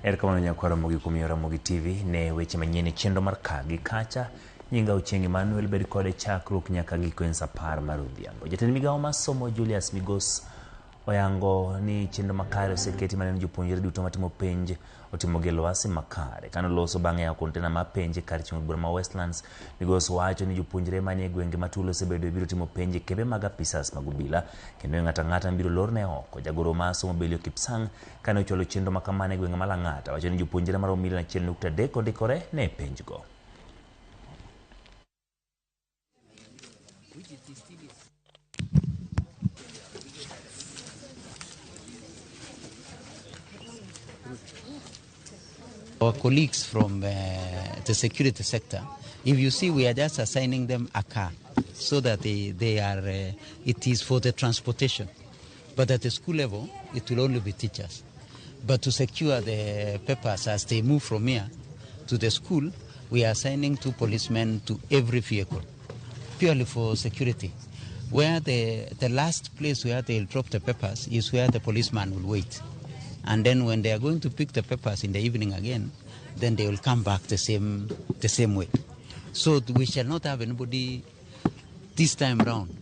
Erkamano nyakwara Ramogi kuom Ramogi TV ne weche manyien chendo mar kagi kacha nyinga Ochieng Emmanuel bed kode chakruok nyaka giko en sapar mar odhiambo. Jatend migawo mar somo Julius Migos oyango ni chendo makare oseketi maneno jopuonjre duto matimo penj otimo gi lwasi makare kano loso bang'e ya kontena ma penj kar chieng' bura ma Westlands. Migos wacho ni jopuonjre manie gwenge matulo osebedo biro timo penj kembe mag apisas mag obila kendo ng'ata biro lorne oko. Jagoro mar somo Belio Kipsang kane ocholo chendo makamane gwenge ma Lang'ata wacho ni jopuonjre maromo 1.3 ondikore ne penj go. Our colleagues from the security sector, if you see, we are just assigning them a car so that they are, it is for the transportation. But at the school level, it will only be teachers. But to secure the papers as they move from here to the school, we are assigning 2 policemen to every vehicle, purely for security. Where the last place where they'll drop the papers is where the policeman will wait. And then when they are going to pick the papers in the evening again, then they will come back the same way. So we shall not have anybody this time around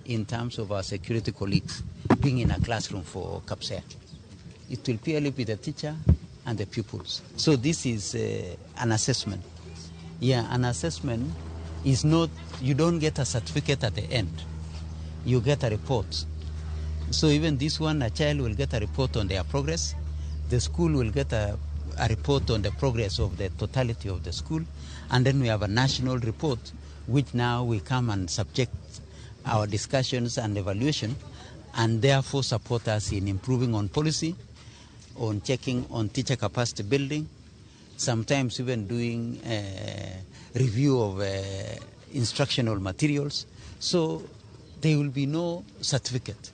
in terms of our security colleagues being in a classroom for CAPSEA. It will purely be the teacher and the pupils. So this is an assessment. Yeah, an assessment is not, you don't get a certificate at the end. You get a report. So even this one, a child will get a report on their progress. The school will get a report on the progress of the totality of the school. And then we have a national report, which now we come and subject our discussions and evaluation, and therefore support us in improving on policy, on checking on teacher capacity building, sometimes even doing review of instructional materials. So there will be no certificate.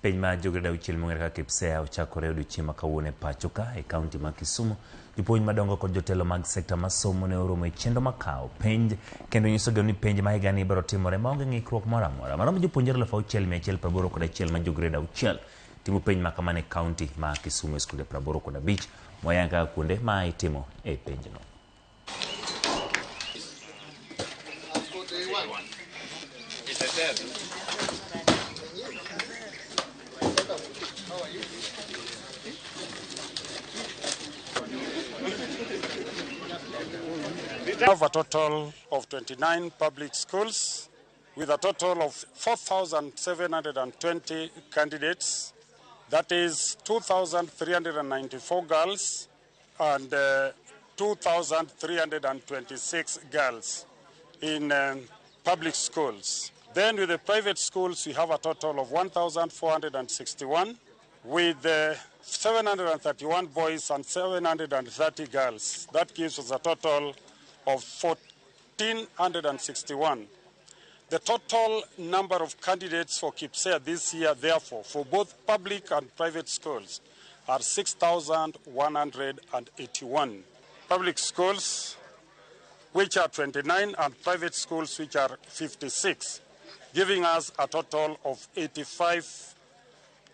Penj ma jogreda uchiel mong'ere kaka KPSEA ochakore odiochieng' ma kawuono e pacho ka e kaunti ma Kisumu. Jopuonj madongo kod jotelo mag sekta ma somo ne oromo e chendo makao penj kendo nyisogi ni penj ma higani ibiro timore maonge ng'ikruok moro amora. Maromo jopuonjre 6,181 ma jogreda uchiel timo penj makamane e kaunti ma Kisumu e skunde 85 moyang kaka kuonde ma itimo e penjno. We have a total of 29 public schools with a total of 4,720 candidates. That is 2,394 girls and 2,326 girls in public schools. Then with the private schools, we have a total of 1,461 with 731 boys and 730 girls. That gives us a total of 1,461. The total number of candidates for KPSEA this year, therefore, for both public and private schools are 6,181. Public schools, which are 29, and private schools, which are 56, giving us a total of 85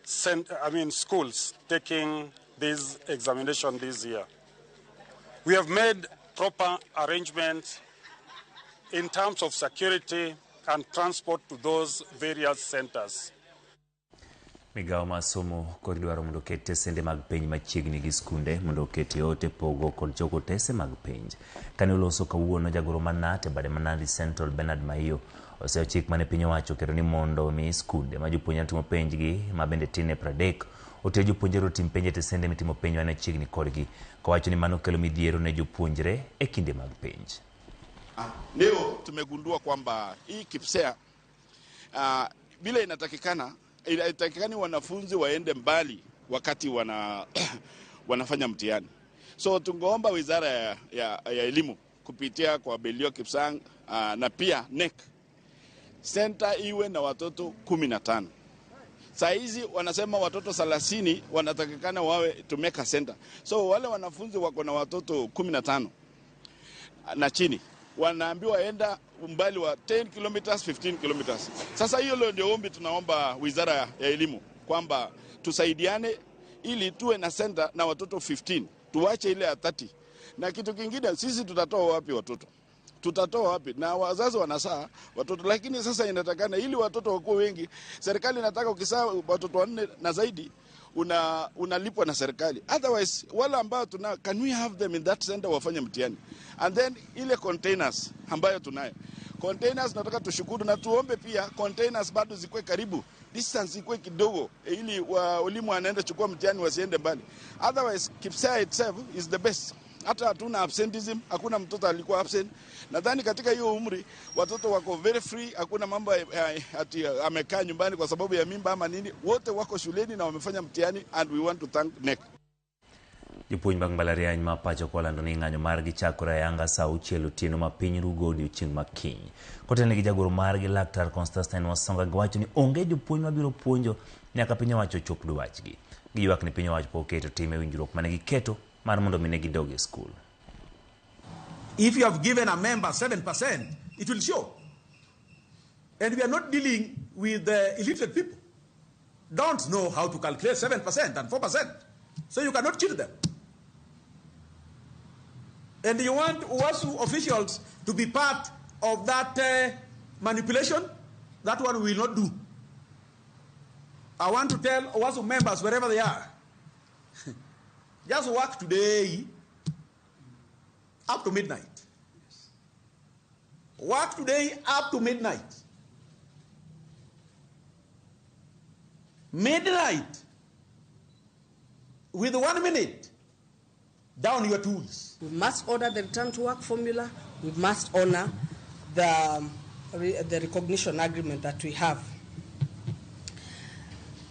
schools taking this examination this year. We have made proper arrangements in terms of security and transport to those various centers. Migawo mar somo kod dwaro mondo oket sende mag penj machiegni gi skunde mondo oket yote pogo kod choko tese mag penj. Kane oloso kawuono jagoro manate bade Nandi Central Bernard Maiyo oseo chik mane piny owacho kero ni mondo mi skunde ma jopuonjre timo penj gi ma bende tin e 30 ote jopuonjre otim penj te sende mitimo penj mane chiegni kodgi kawacho ni mano kelo midhiero ne jopuonjre e kinde mag penj. Leo tumegundua kwamba hii KPSEA bila inatakikani wanafunzi waende mbali wakati wanafanya mtihani. So tungeomba Wizara ya Elimu kupitia kwa Belio Kipsang na pia NEC center iwe na watoto 15. Saa hizi wanasema watoto 30 wanatakikana wawe to make a center. So wale wanafunzi wako na watoto 15 na chini wanaambiwa enda umbali wa 10 kilometers, 15 kilometers. Sasa hiyo ndio ombi tunaomba Wizara ya Elimu kwamba tusaidiane ili tuwe na center na watoto 15, tuwache ile ya 30. Na kitu kingine, sisi tutatoa wapi watoto? Tutatoa wapi? Na wazazi wanasaa watoto, lakini sasa inatakana ili watoto wakuwe wengi, serikali inataka ukisaa watoto 4 na zaidi unalipwa na serikali. Otherwise wale ambao can we have them in that center wafanye mtihani? And then ile containers ambayo tunayo. Containers nataka tushukuru na tuombe pia containers bado zikwe karibu. Distance ikwe kidogo ili walimu wanaenda chukua mtihani wasiende mbali. Otherwise KIPSEA itself is the best. Hata hatuna absenteeism, hakuna mtoto alikuwa absent. Nadhani katika hiyo umri watoto wako very free, hakuna mambo ati amekaa nyumbani kwa sababu ya mimba ama nini. Wote wako shuleni na wamefanya mtihani, and we want to thank NEC. Jopuonj bang mbalariany ma pacho kolando ni ng'anyo margi chakore ayanga saa 6 otieno ma piny rugo odiechieng' makiny. Kotelne gi jagoro margi Laktar Constantine Wasonga giwacho ni onge jopuonj mabiro puonjo nyaka piny owacho chop dwachgi. Giywak ni piny owacho pok oketo tim e winjruok mane giketo mar mondo mine gidog e skul. If you have given a member 7%, it will show. And we are not dealing with illiterate people. Don't know how to calculate 7% and 4%. So you cannot cheat them. And you want UWASU officials to be part of that manipulation? That one we will not do. I want to tell UWASU members, wherever they are, just work today up to midnight. Work today up to midnight. Midnight. With 1 minute, down your tools. We must honor the return to work formula. We must honor the recognition agreement that we have.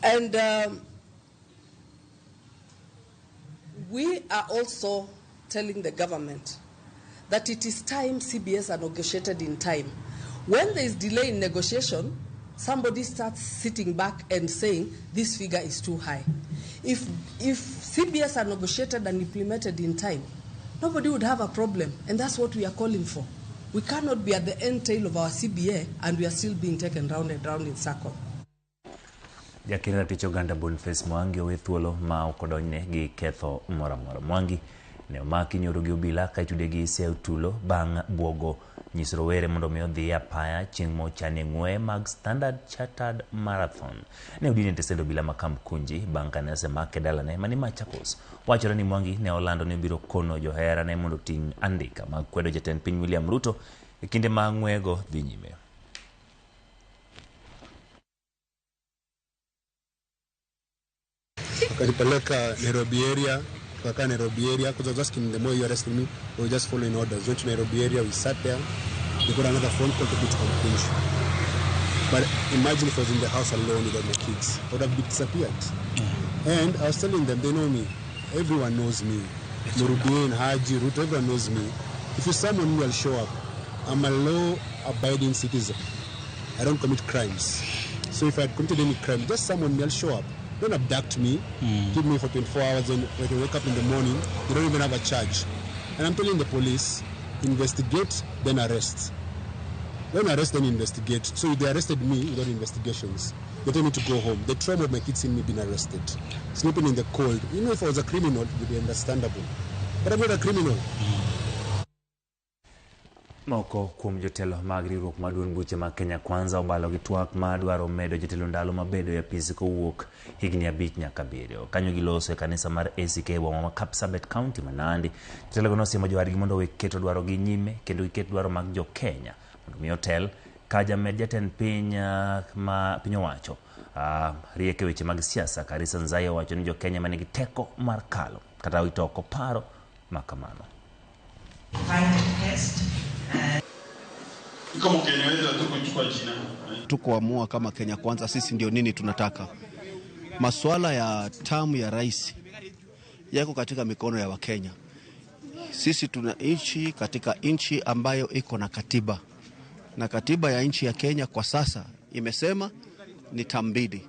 And we are also telling the government that it is time CBS are negotiated in time. When there is delay in negotiation, somebody starts sitting back and saying this figure is too high. If CBS are negotiated and implemented in time, nobody would have a problem, and that's what we are calling for. We cannot be at the end tail of our CBA and we are still being taken round and round in circle. Jakiri ticho ganda Boniface Mwangi owe thuolo ma okodonjne gi ketho moramora. Mwangi ne omaki nyoro gi obila ka itude gi ise utulo bang' buogo nyisro were mondo mi odhi apaya chieng' mochane ng'we mag Standard Chartered Marathon. Ne udine tesendo bila makam kunji bang' kane osemake dalane mani Machakos. Wachore ni Mwangi ne olando ni biro kono johera ne mondo ting' andika mag kwedo jatend piny William Ruto e kinde ma ng'wego dhi nyime. Wakanipeleka Nairobi area, tukakaa Nairobi area, because I was asking them, why you arresting me? We were just following orders. Went to Nairobi area, we sat there, they got another phone call to be conclusion. But imagine if I was in the house alone without my kids, I would have disappeared. And I was telling them, they know me. Everyone knows me. Murubian, Haji, Ruto, everyone knows me. If you're someone who will show up, I'm a law-abiding citizen. I don't commit crimes. So if I had committed any crime, just someone will show up. Don't abduct me, keep me for 24 hours, and when I wake up in the morning, you don't even have a charge. And I'm telling the police, investigate, then arrest. When arrest, then investigate. So if they arrested me without investigations, they told me to go home. The trauma of my kids seeing me being arrested, sleeping in the cold. You know, if I was a criminal, it would be understandable. But I'm not a criminal. Moko kuom jotelo mag riwruok maduong' buche mag Kenya Kwanza obalo gi twak ma dwaro medo jotelo ndalo mabedo ya pisi kowuok higni 5 nyaka 7. Kanyo giloso e kanisa mar ACK boma ma Kapsabet County ma Nandi. Jotelo no siemo jowadgi mondo we keto dwaro gi nyime kendo giket dwaro mag jo Kenya mondo mi hotel ka jamed jatend piny ma piny owacho rieke weche mag siasa Karisa Nzai owacho ni jo Kenya manigi teko mar kalo kata witoko paro makamano. Tukoamua kama Kenya Kwanza sisi ndio nini tunataka. Masuala ya tamu ya rais yako katika mikono ya Wakenya. Sisi tunaishi katika nchi ambayo iko na katiba. Na katiba ya nchi ya Kenya kwa sasa imesema ni term 2.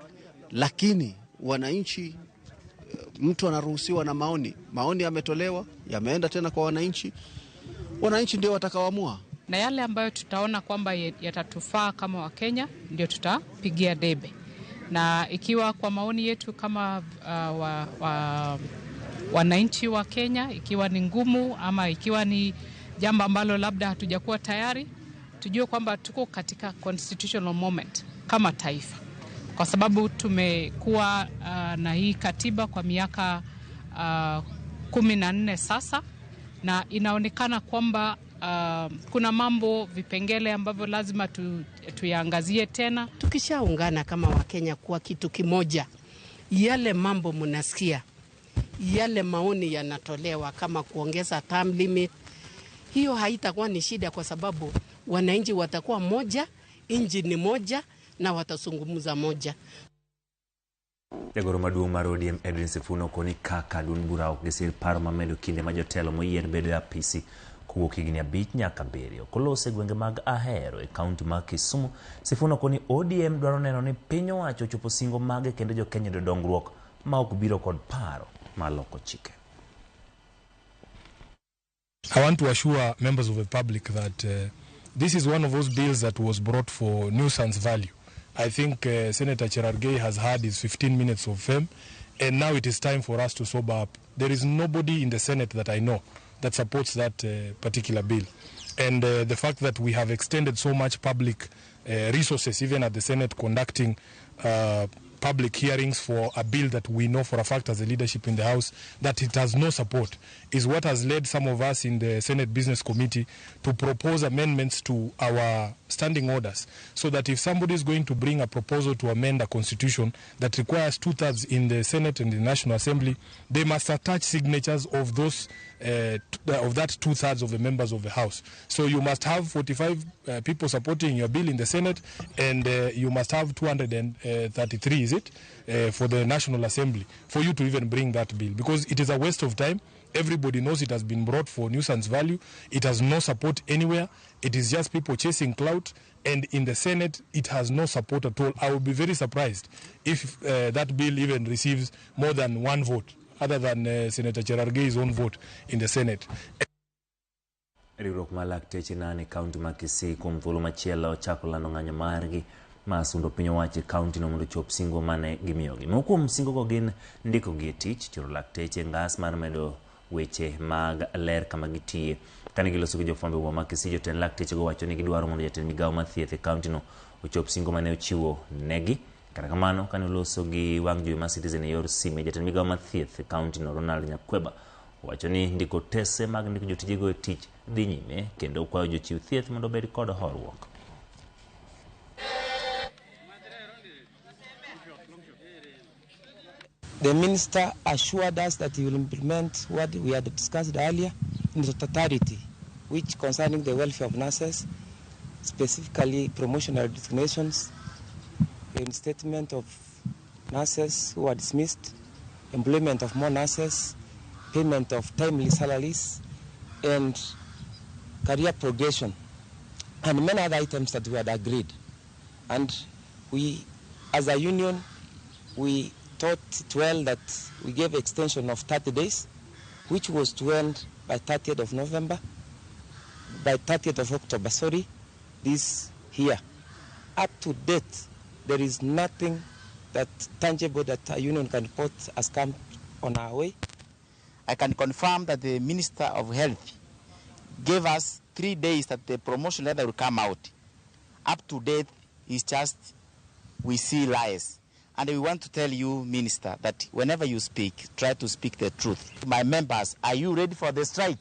Lakini wananchi, mtu anaruhusiwa na maoni. Maoni yametolewa, yameenda tena kwa wananchi. Wananchi ndio watakaoamua. Na yale ambayo tutaona kwamba yatatufaa kama Wakenya ndio tutapigia debe. na ikiwa kwa maoni yetu kama wananchi wa Kenya, ikiwa ni ngumu ama ikiwa ni jambo ambalo labda hatujakuwa tayari, tujue kwamba tuko katika constitutional moment kama taifa, kwa sababu tumekuwa na hii katiba kwa miaka 14 sasa, na inaonekana kwamba kuna mambo vipengele ambavyo lazima tuyaangazie tena. Tukishaungana kama Wakenya kuwa kitu kimoja, yale mambo mnasikia, yale maoni yanatolewa kama kuongeza term limit, hiyo haitakuwa ni shida, kwa sababu wananchi watakuwa moja, nchi ni moja, na watazungumza moja. Jagoro maduong' mar ODM Edwin Sifuna okoni kaka duond bura ok gisir paro mamedo kinde ma jotelo moyier bedo e apisi kowuok higni 5 nyaka 7 kolose gwenge mag Ahero e kaunti ma Kisumu. Sifuna okoni ODM dwaro neno ni piny owacho chopo singo mage kendo jokenya do dongruok ma ok biro kod paro ma loko chike. I want to assure members of the public that this is one of those bills that was brought for nuisance value. I think Senator Cherargei has had his 15 minutes of fame, and now it is time for us to sober up. There is nobody in the Senate that I know that supports that particular bill. And the fact that we have extended so much public resources, even at the Senate, conducting public hearings for a bill that we know for a fact as a leadership in the House that it has no support, is what has led some of us in the Senate Business Committee to propose amendments to our standing orders, so that if somebody is going to bring a proposal to amend a constitution that requires 2/3 in the Senate and the National Assembly, they must attach signatures of those of that 2/3 of the members of the House. So you must have 45 people supporting your bill in the Senate, and you must have 233, is it, for the National Assembly for you to even bring that bill, because it is a waste of time. Everybody knows it has been brought for nuisance value. It has no support anywhere. It is just people chasing clout, and in the Senate it has no support at all. I will be very surprised if that bill even receives more than one vote, other than Senator Cherargei's own vote in the Senate. Riwruok mar lakteche nane kaunti ma Kisii kuom thuolo machielo ochako lando ng'anyo margi masundo piny owacho kaunti no mondo chop singo mane gimiyogi. Moko kuom singo go gin ndiko gi tich, choro lakteche ngas mar medo weche mag ler kama gitiye. Kane giloso gi jofwambo wa ma Kisii, jotend lakteche go wacho ni gidwaro mondo jatend migawo ma thieth e kaunti no ochop singo mane ochiwo negi. Kata kamano, kane oloso gi wang' jowi mar Citizen e yor sime, jatend migawo ma thieth e kaunti no Ronald Nyakweba wacho ni ndiko tese mag ndiko jotije go e tich dhi nyime, kendo kwayo jochiw thieth mondo obed kod horuok. The minister assured us that he will implement what we had discussed earlier in the totality, which concerning the welfare of nurses, specifically promotional designations, reinstatement of nurses who are dismissed, employment of more nurses, payment of timely salaries, and career progression, and many other items that we had agreed. And we, as a union, we thought it well that we gave extension of 30 days, which was to end by 30th of November, by 30th of October, this year. Up to date, there is nothing that tangible that a union can report has come on our way. I can confirm that the Minister of Health gave us 3 days that the promotion letter will come out. Up to date, it's just we see lies. And we want to tell you, Minister, that whenever you speak, try to speak the truth. My members, are you ready for the strike?